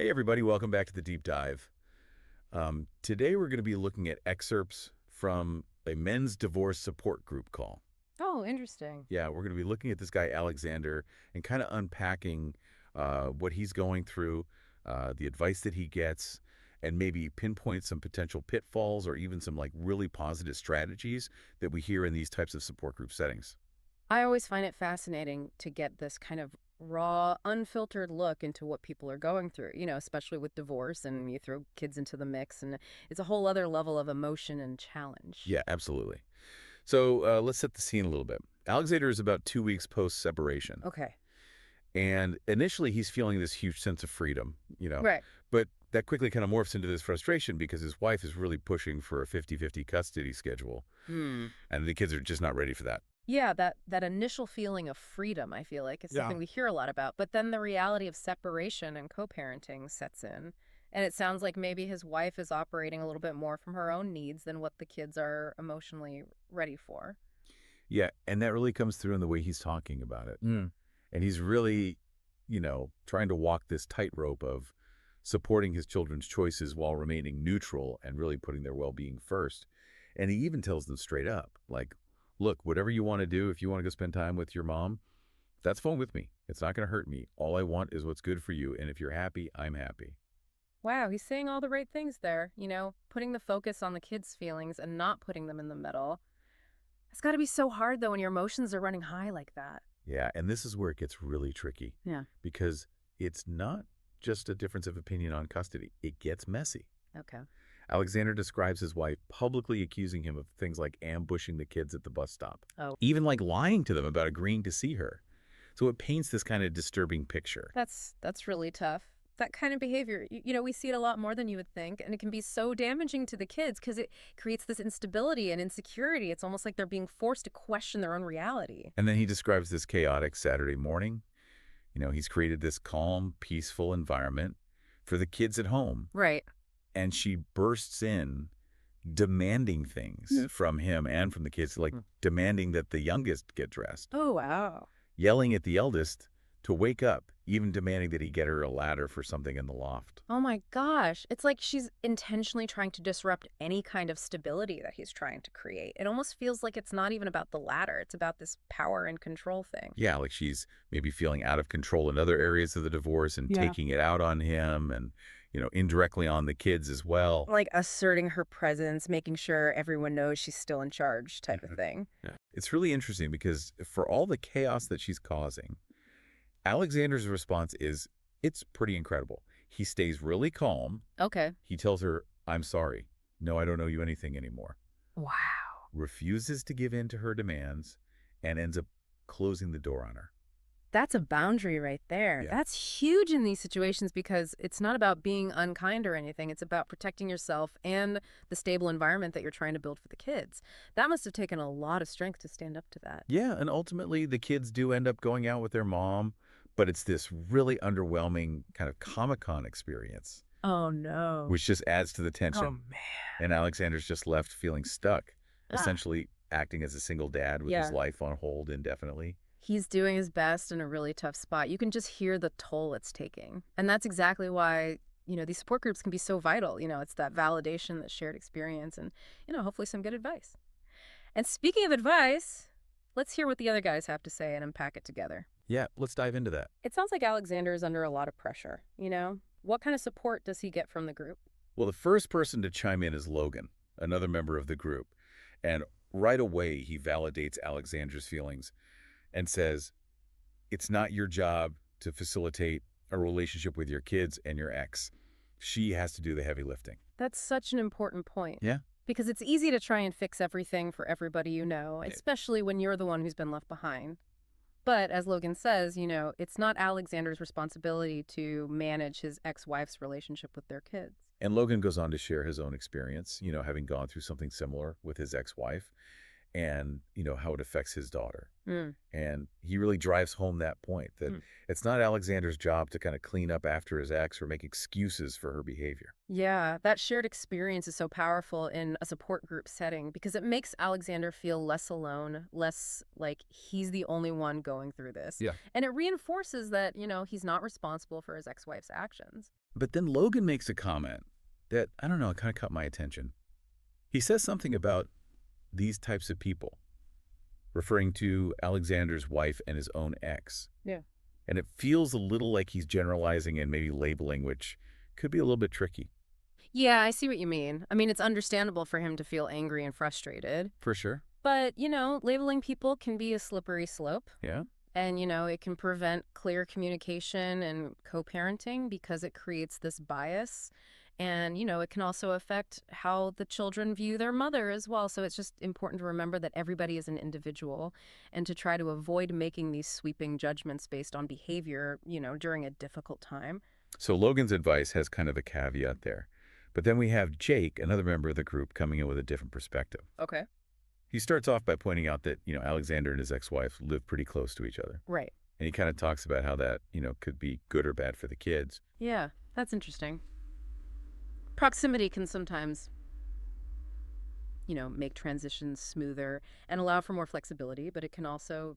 Hey, everybody, welcome back to the Deep Dive. Today, we're going to be looking at excerpts from a men's divorce support group call. Oh, interesting. Yeah, we're going to be looking at this guy, Alexander, and kind of unpacking what he's going through, the advice that he gets, and maybe pinpoint some potential pitfalls or even some like really positive strategies that we hear in these types of support group settings. I always find it fascinating to get this kind of raw, unfiltered look into what people are going through, especially with divorce and you throw kids into the mix and it's a whole other level of emotion and challenge. Yeah, absolutely. So let's set the scene a little bit. Alexander is about 2 weeks post-separation. Okay. And initially, he's feeling this huge sense of freedom, Right. but that quickly kind of morphs into this frustration because his wife is really pushing for a 50-50 custody schedule, Hmm. and the kids are just not ready for that. Yeah, that initial feeling of freedom, I feel like, is Yeah. something we hear a lot about. But then the reality of separation and co-parenting sets in. And it sounds like maybe his wife is operating a little bit more from her own needs than what the kids are emotionally ready for. Yeah, and that really comes through in the way he's talking about it. And he's really, trying to walk this tightrope of supporting his children's choices while remaining neutral and really putting their well-being first. And he even tells them straight up, like, look, whatever you want to do, if you want to go spend time with your mom, that's fine with me. It's not going to hurt me. All I want is what's good for you. And if you're happy, I'm happy. Wow, he's saying all the right things there, putting the focus on the kids' feelings and not putting them in the middle. It's got to be so hard, though, when your emotions are running high like that. Yeah, and this is where it gets really tricky Yeah. because it's not just a difference of opinion on custody. It gets messy. Okay. Alexander describes his wife publicly accusing him of things like ambushing the kids at the bus stop, Oh, even like lying to them about agreeing to see her. So it paints this kind of disturbing picture. that's really tough. That kind of behavior, we see it a lot more than you would think, and it can be so damaging to the kids because it creates this instability and insecurity. It's almost like they're being forced to question their own reality. And then he describes this chaotic Saturday morning. He's created this calm, peaceful environment for the kids at home. Right. And she bursts in demanding things from him and from the kids, like demanding that the youngest get dressed, Oh, wow. yelling at the eldest to wake up, even demanding that he get her a ladder for something in the loft. Oh my gosh. It's like she's intentionally trying to disrupt any kind of stability that he's trying to create. It almost feels like it's not even about the ladder. It's about this power and control thing. Yeah, like she's maybe feeling out of control in other areas of the divorce and Yeah. taking it out on him and, indirectly on the kids as well. Like asserting her presence, making sure everyone knows she's still in charge type of Mhm. thing. Yeah. It's really interesting because for all the chaos that she's causing, Alexander's response is, it's pretty incredible. He stays really calm. Okay. He tells her, I'm sorry. No, I don't owe you anything anymore. Wow. Refuses to give in to her demands and ends up closing the door on her. That's a boundary right there. Yeah. That's huge in these situations because it's not about being unkind or anything. It's about protecting yourself and the stable environment that you're trying to build for the kids. That must have taken a lot of strength to stand up to that. Yeah, and ultimately the kids do end up going out with their mom, but it's this really underwhelming kind of Comic-Con experience, Oh, no. which just adds to the Oh, tension. man. And Alexander's just left feeling stuck, Ah. essentially acting as a single dad with his Yeah. life on hold indefinitely. He's doing his best in a really tough spot. You can just hear the toll it's taking. And that's exactly why, these support groups can be so vital. It's that validation, that shared experience, and, hopefully some good advice. And speaking of advice, let's hear what the other guys have to say and unpack it together. Yeah, let's dive into that. It sounds like Alexander is under a lot of pressure, What kind of support does he get from the group? Well, the first person to chime in is Logan, another member of the group. And right away, he validates Alexander's feelings and says, it's not your job to facilitate a relationship with your kids and your ex. She has to do the heavy lifting. That's such an important point. Yeah. Because it's easy to try and fix everything for everybody especially when you're the one who's been left behind. But as Logan says, it's not Alexander's responsibility to manage his ex-wife's relationship with their kids. And Logan goes on to share his own experience, having gone through something similar with his ex-wife and, how it affects his daughter. Mm. And he really drives home that point that it's not Alexander's job to kind of clean up after his ex or make excuses for her behavior. Yeah, that shared experience is so powerful in a support group setting because it makes Alexander feel less alone, less like he's the only one going through this. Yeah. And it reinforces that, he's not responsible for his ex-wife's actions. But then Logan makes a comment that, I don't know, it kind of caught my attention. He says something about these types of people, referring to Alexander's wife and his own ex. Yeah. And it feels a little like he's generalizing and maybe labeling, which could be a little bit tricky. Yeah, I see what you mean. I mean, it's understandable for him to feel angry and frustrated. For sure. But, labeling people can be a slippery slope. Yeah. And, it can prevent clear communication and co-parenting because it creates this bias. And, it can also affect how the children view their mother as well. So it's just important to remember that everybody is an individual and to try to avoid making these sweeping judgments based on behavior, during a difficult time. So Logan's advice has kind of a caveat there. But then we have Jake, another member of the group, coming in with a different perspective. Okay. He starts off by pointing out that, Alexander and his ex-wife live pretty close to each other. Right. And he kind of talks about how that, could be good or bad for the kids. Yeah, that's interesting. Proximity can sometimes, make transitions smoother and allow for more flexibility, but it can also,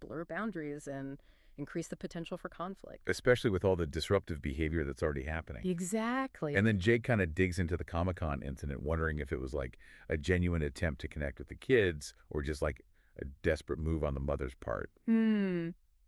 blur boundaries and increase the potential for conflict. Especially with all the disruptive behavior that's already happening. Exactly. And then Jake kind of digs into the Comic-Con incident, wondering if it was like a genuine attempt to connect with the kids or just like a desperate move on the mother's part.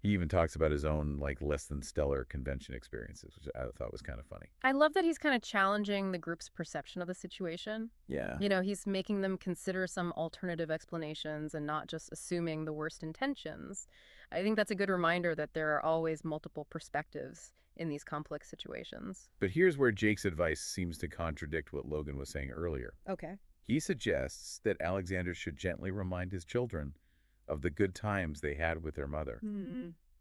He even talks about his own like less than stellar convention experiences, which I thought was kind of funny. I love that he's kind of challenging the group's perception of the situation. Yeah. He's making them consider some alternative explanations and not just assuming the worst intentions. I think that's a good reminder that there are always multiple perspectives in these complex situations. But here's where Jake's advice seems to contradict what Logan was saying earlier. Okay. He suggests that Alexander should gently remind his children of the good times they had with their mother,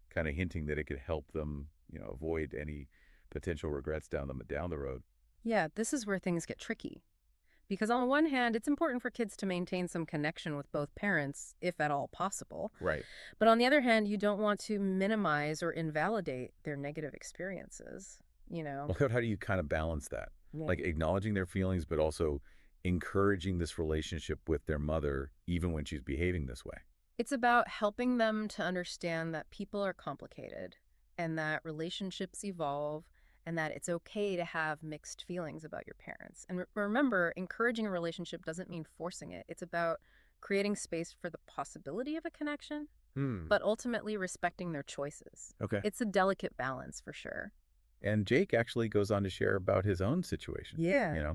kind of hinting that it could help them, avoid any potential regrets down the road. Yeah, this is where things get tricky. Because on the one hand, it's important for kids to maintain some connection with both parents, if at all possible. Right. But on the other hand, you don't want to minimize or invalidate their negative experiences, Well, how do you kind of balance that? Yeah. Like acknowledging their feelings, but also encouraging this relationship with their mother, even when she's behaving this way. It's about helping them to understand that people are complicated and that relationships evolve and that it's okay to have mixed feelings about your parents. And remember, encouraging a relationship doesn't mean forcing it. It's about creating space for the possibility of a connection, but ultimately respecting their choices. Okay. It's a delicate balance for sure. And Jake actually goes on to share about his own situation. Yeah.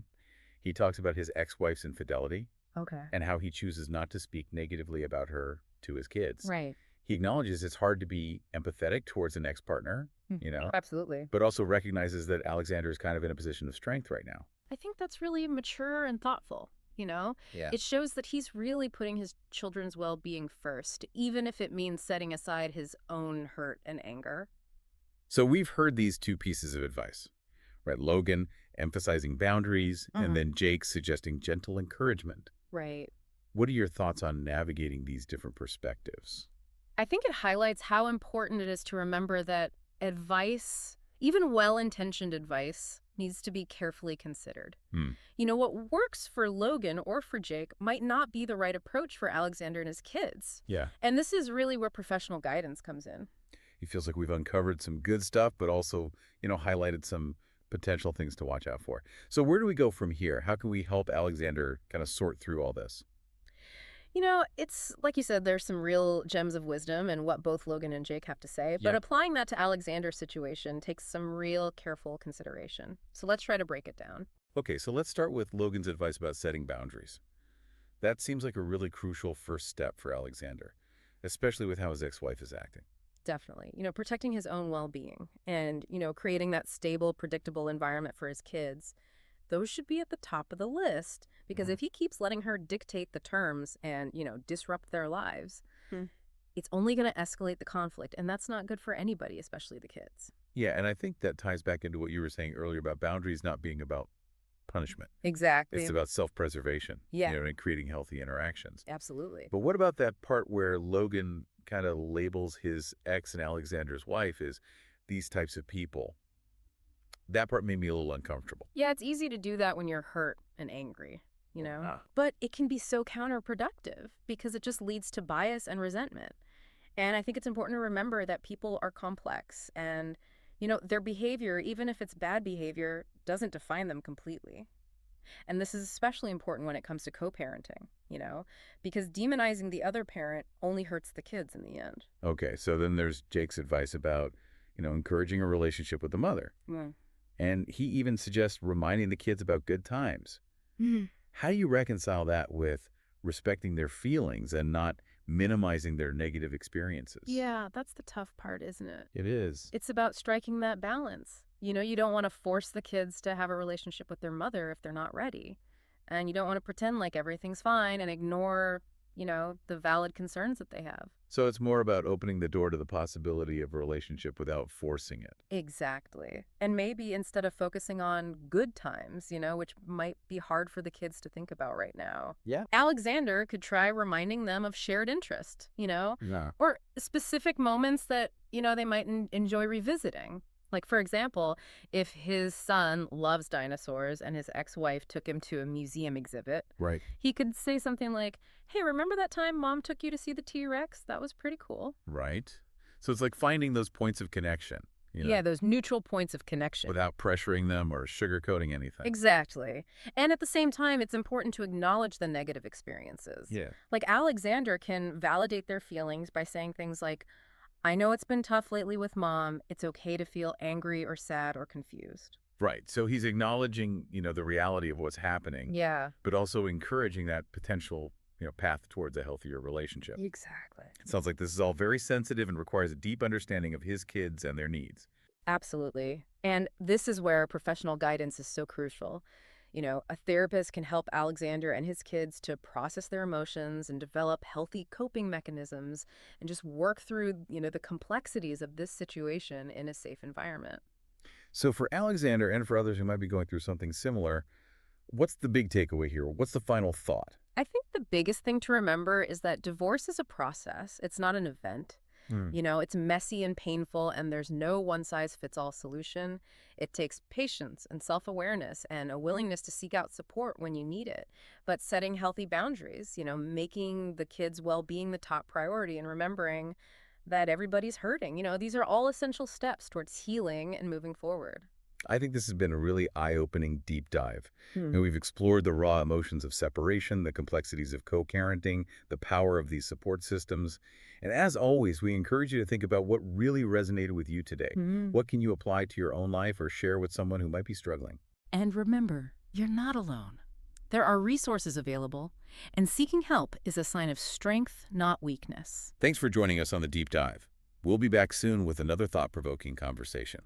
He talks about his ex-wife's infidelity Okay. and how he chooses not to speak negatively about her to his kids. Right. He acknowledges it's hard to be empathetic towards an ex-partner, Absolutely. but also recognizes that Alexander is kind of in a position of strength right now. I think that's really mature and thoughtful, Yeah. It shows that he's really putting his children's well-being first, even if it means setting aside his own hurt and anger. So we've heard these two pieces of advice, right? Logan emphasizing boundaries and then Jake suggesting gentle encouragement. Right. What are your thoughts on navigating these different perspectives? I think it highlights how important it is to remember that advice, even well-intentioned advice, needs to be carefully considered. What works for Logan or for Jake might not be the right approach for Alexander and his kids. Yeah. And this is really where professional guidance comes in. It feels like we've uncovered some good stuff, but also, highlighted some potential things to watch out for. So where do we go from here? How can we help Alexander kind of sort through all this? It's like you said, there's some real gems of wisdom in what both Logan and Jake have to say, but Yeah. applying that to Alexander's situation takes some real careful consideration. So let's try to break it down. Okay, so let's start with Logan's advice about setting boundaries. That seems like a really crucial first step for Alexander, especially with how his ex-wife is acting. Definitely. Protecting his own well-being and, creating that stable, predictable environment for his kids. Those should be at the top of the list because if he keeps letting her dictate the terms and, disrupt their lives, it's only going to escalate the conflict. And that's not good for anybody, especially the kids. Yeah, and I think that ties back into what you were saying earlier about boundaries not being about punishment. Exactly. It's about self-preservation, Yeah. And creating healthy interactions. Absolutely. But what about that part where Logan kind of labels his ex and Alexander's wife as these types of people? That part made me a little uncomfortable. Yeah, it's easy to do that when you're hurt and angry, But it can be so counterproductive because it just leads to bias and resentment. And I think it's important to remember that people are complex and, Their behavior, even if it's bad behavior, doesn't define them completely. And this is especially important when it comes to co-parenting, because demonizing the other parent only hurts the kids in the end. Okay, so then there's Jake's advice about, encouraging a relationship with the mother. Mm. And he even suggests reminding the kids about good times. How do you reconcile that with respecting their feelings and not minimizing their negative experiences? Yeah, that's the tough part, isn't it? It is. It's about striking that balance. You don't want to force the kids to have a relationship with their mother if they're not ready. And you don't want to pretend like everything's fine and ignore, the valid concerns that they have. So it's more about opening the door to the possibility of a relationship without forcing it. Exactly. And maybe instead of focusing on good times, which might be hard for the kids to think about right now. Yeah. Alexander could try reminding them of shared interest, Yeah. or specific moments that, they might enjoy revisiting. Like, for example, if his son loves dinosaurs and his ex-wife took him to a museum exhibit, Right. he could say something like, hey, remember that time Mom took you to see the T-Rex? That was pretty cool. Right. So it's like finding those points of connection, Yeah, those neutral points of connection. without pressuring them or sugarcoating anything. Exactly. And at the same time, it's important to acknowledge the negative experiences. Yeah. Like Alexander can validate their feelings by saying things like, I know it's been tough lately with Mom. It's okay to feel angry or sad or confused. Right. So he's acknowledging, the reality of what's happening, Yeah. but also encouraging that potential, path towards a healthier relationship. Exactly. It sounds like this is all very sensitive and requires a deep understanding of his kids and their needs. Absolutely. And this is where professional guidance is so crucial. A therapist can help Alexander and his kids to process their emotions and develop healthy coping mechanisms and just work through, the complexities of this situation in a safe environment. So for Alexander and for others who might be going through something similar, what's the big takeaway here? What's the final thought? I think the biggest thing to remember is that divorce is a process. It's not an event. It's messy and painful, and there's no one-size-fits-all solution. It takes patience and self-awareness and a willingness to seek out support when you need it. But setting healthy boundaries, making the kids' well-being the top priority and remembering that everybody's hurting. These are all essential steps towards healing and moving forward. I think this has been a really eye-opening deep dive. And we've explored the raw emotions of separation, the complexities of co-parenting, the power of these support systems. And as always, we encourage you to think about what really resonated with you today. What can you apply to your own life or share with someone who might be struggling? And remember, you're not alone. There are resources available, and seeking help is a sign of strength, not weakness. Thanks for joining us on the deep dive. We'll be back soon with another thought-provoking conversation.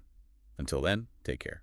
Until then, take care.